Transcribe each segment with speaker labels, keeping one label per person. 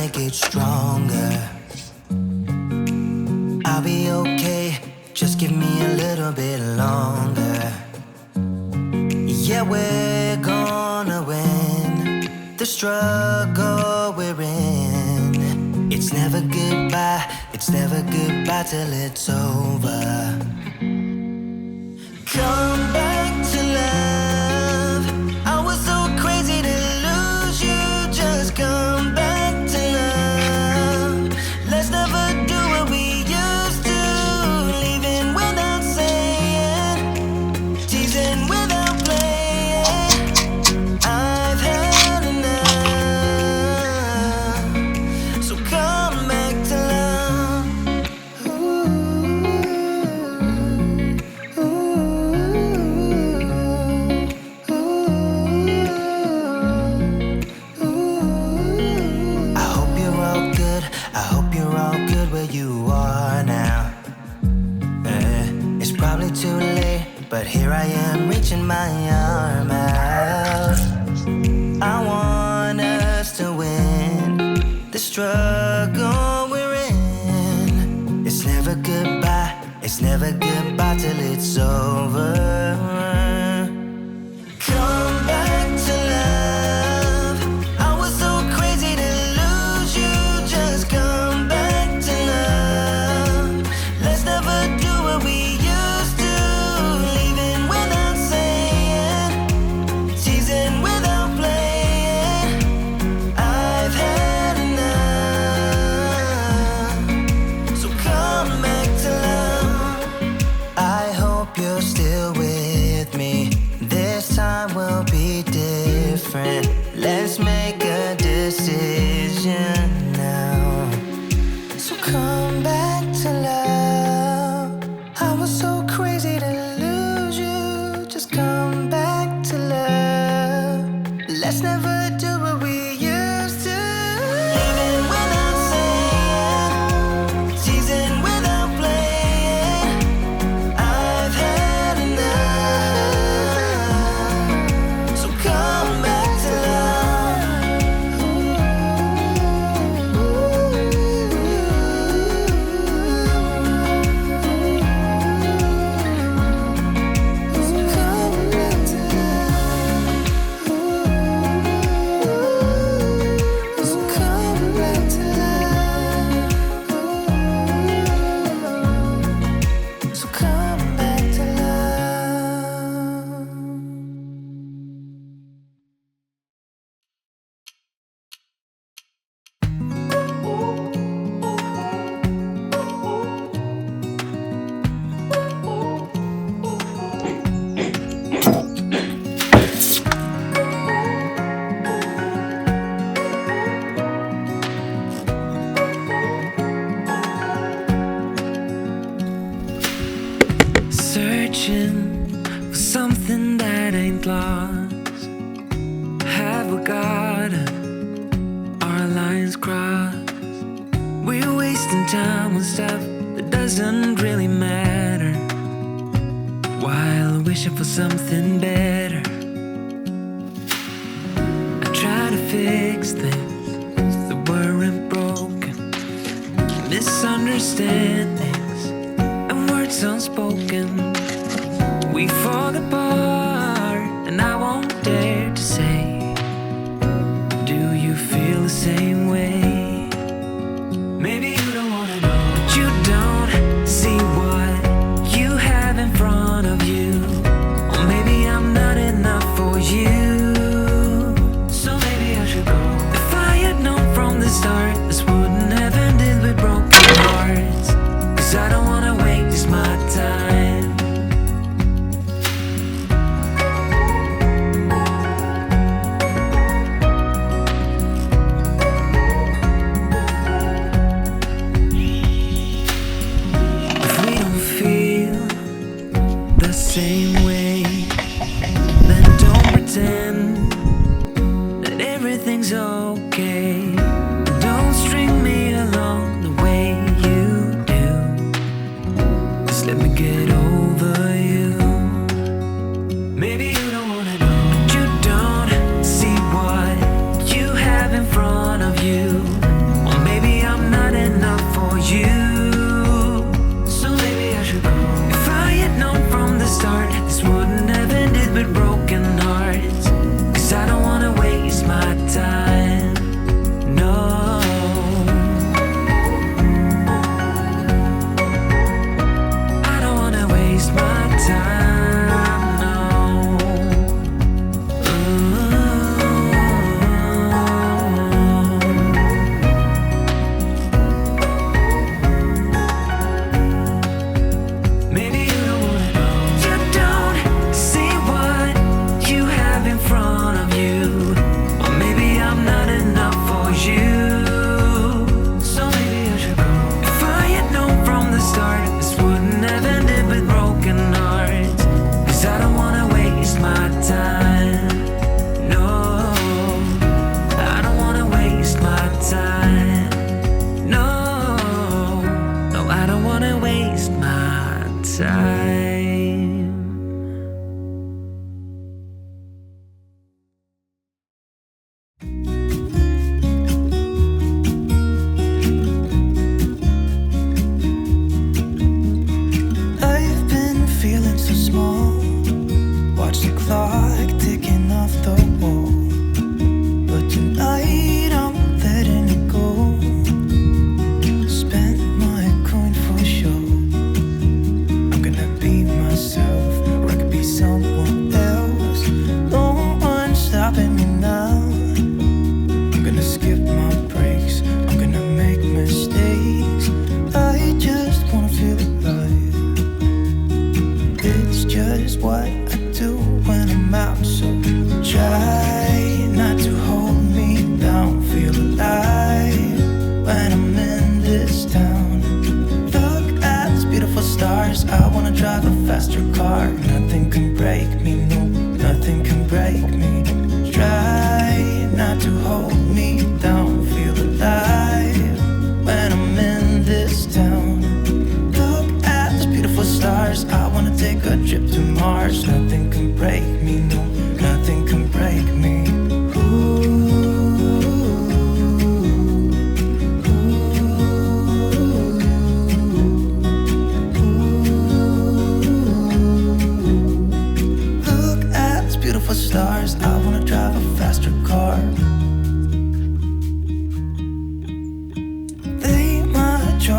Speaker 1: make it stronger. I'll be okay, just give me a little bit longer. Yeah, we're gonna win the struggle we're in. It's never goodbye, it's never goodbye till it's over. Come back to love. I was so crazy to lose you. Just come back to love. Let's never do what we used to. Leaving without saying, teasing without playing. I've had enough. So come back to love. I hope you're all good where you are now. It's probably too late, but here I am reaching my arm out. I want us to win the struggle we're in. It's never goodbye, it's never goodbye till it's over. Come back to love. I was so crazy to lose you. Just come back to love. Let's never do what we used to. Leaving without saying, teasing without playing. I've had enough. So come back to love. I hope you're still with me. This time will be different. Let's make a decision now. So come back to love. I was so crazy to lose you. Just come back to love. Let's never do what we used to. Leaving without saying, teasing without playing. I've had enough. So come back to
Speaker 2: searching for something that ain't lost. Have we got our lines crossed? We're wasting time on stuff that doesn't really matter, while wishing for something better. I try to fix things that weren't broken, misunderstandings and words unspoken. We fall apart, and I won't dare to say, do you feel the same way? Maybe you don't wanna know, but you don't see what you have in front of you. Or maybe I'm not enough for you. So maybe I should go. If I had known from the start, this wouldn't have ended with broken hearts. 'Cause I don't wanna waste my time. If we don't feel the same way, then don't pretend that everything's okay. Don't string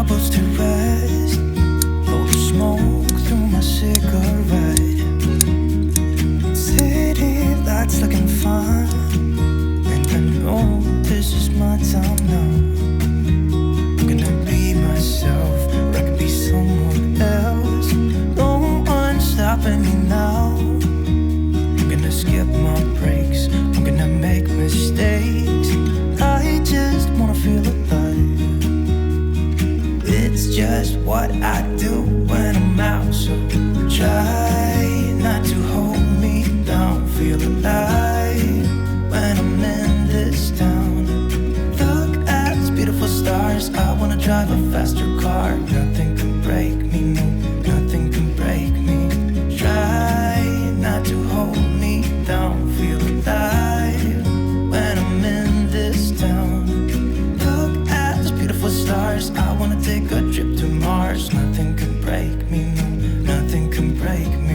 Speaker 1: troubles to rest. Blow the smoke through my cigarette. City lights looking fine, and I know this is my time now. I'm gonna be myself, or I could be someone else. No one's stopping me now. I'm gonna skip my breaks, I'm gonna make mistakes. I just wanna feel alive. It's just what I do when I'm out, so try not to hold me down. Feel alive when I'm in this town. Look at these beautiful stars. I wanna drive a faster car. Nothing can break me, no, nothing can break me. Try not to hold me down. Feel alive when I'm in this town. Look at these beautiful stars. I wanna take a trip to Mars. Nothing can break me, no, nothing can break me.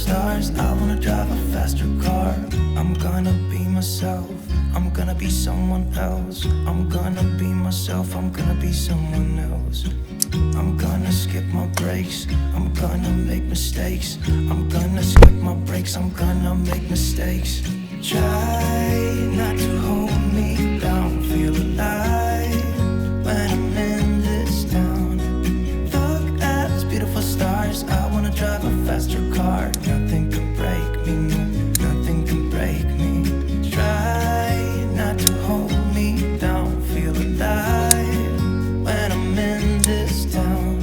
Speaker 1: Stars, I wanna drive a faster car. I'm gonna be myself, I'm gonna be someone else. I'm gonna be myself, I'm gonna be someone else. I'm gonna skip my breaks, I'm gonna make mistakes. I'm gonna skip my breaks, I'm gonna make mistakes. Try not to hold me down. Feel alive when I'm in this town. Look at these beautiful stars. I wanna drive a faster car. Nothing can break me, no, nothing can break me. Try not to hold me down. Feel alive when I'm in this town.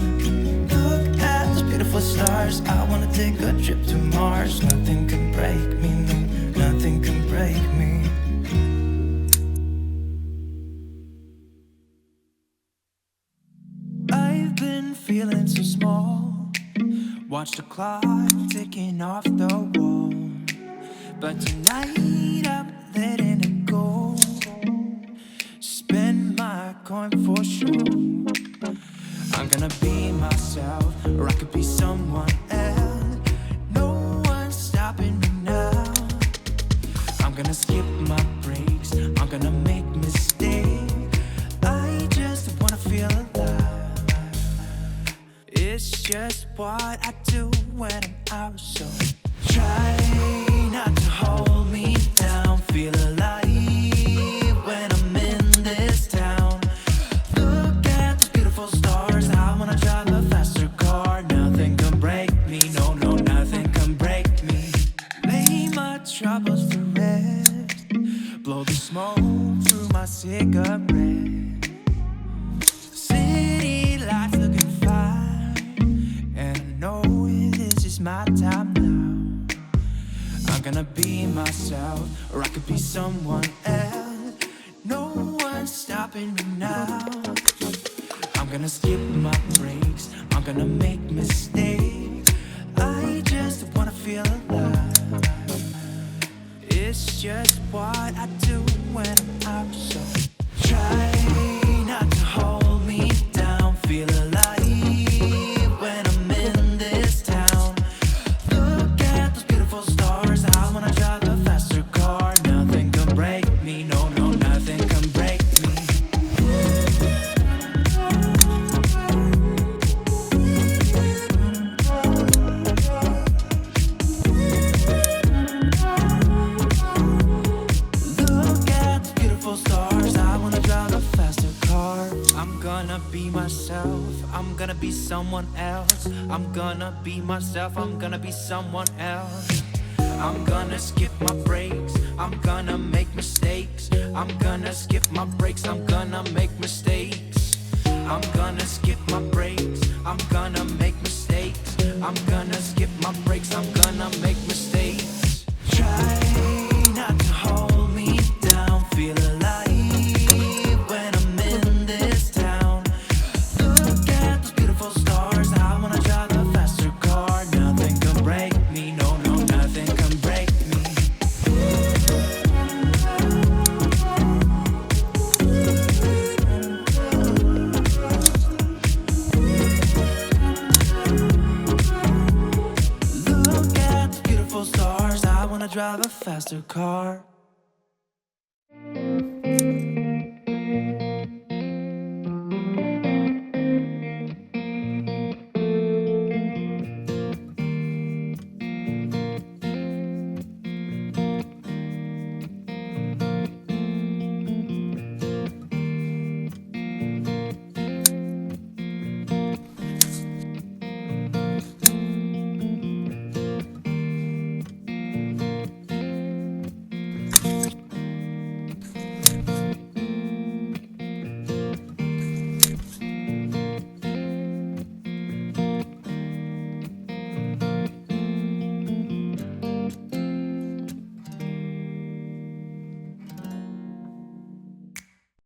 Speaker 1: Look at these beautiful stars. I wanna take a trip to Mars. Nothing can break me, no, nothing can break me. I've been feeling so small. Watch the clock ticking off the wall. But tonight I'm letting it go. Spend my coin for sure. I'm gonna be myself, or I could be someone else. No one's stopping me now. I'm gonna skip my breaks, I'm gonna make mistakes. I just wanna feel alive. It's just what I do when I'm out, so try not to hold me down. Feel alive when I'm in this town. Look at those beautiful stars. I wanna drive a faster car. Nothing can break me, no, no, nothing can break me. Lay my troubles to rest. Blow the smoke through my cigarette. City lights looking fine, and I know this is my time now. I'm gonna be myself, or I could be someone else. No one's stopping me now. I'm gonna skip my breaks, I'm gonna make mistakes. I just wanna feel alive. It's just what I do when I'm out, so try not to hold me down. Feel alive when I'm in this town. Look at those beautiful stars. I wanna drive a faster car. Nothing can break me, no, no, nothing can break me. Look at those beautiful stars. I wanna drive a faster car. I'm gonna be myself, I'm gonna be someone else. I'm gonna be myself, I'm gonna be someone else. I'm gonna skip my breaks, I'm gonna make mistakes. I'm gonna skip my breaks, I'm gonna make mistakes. I'm gonna skip my breaks, I'm gonna make mistakes. I'm gonna skip my breaks, I'm gonna make mistakes. Try not to hold me down. Feel alive when I'm in this town. Look at those beautiful stars. I wanna drive a faster car. Nothing can break me, no, no, nothing can break me. drive a faster car.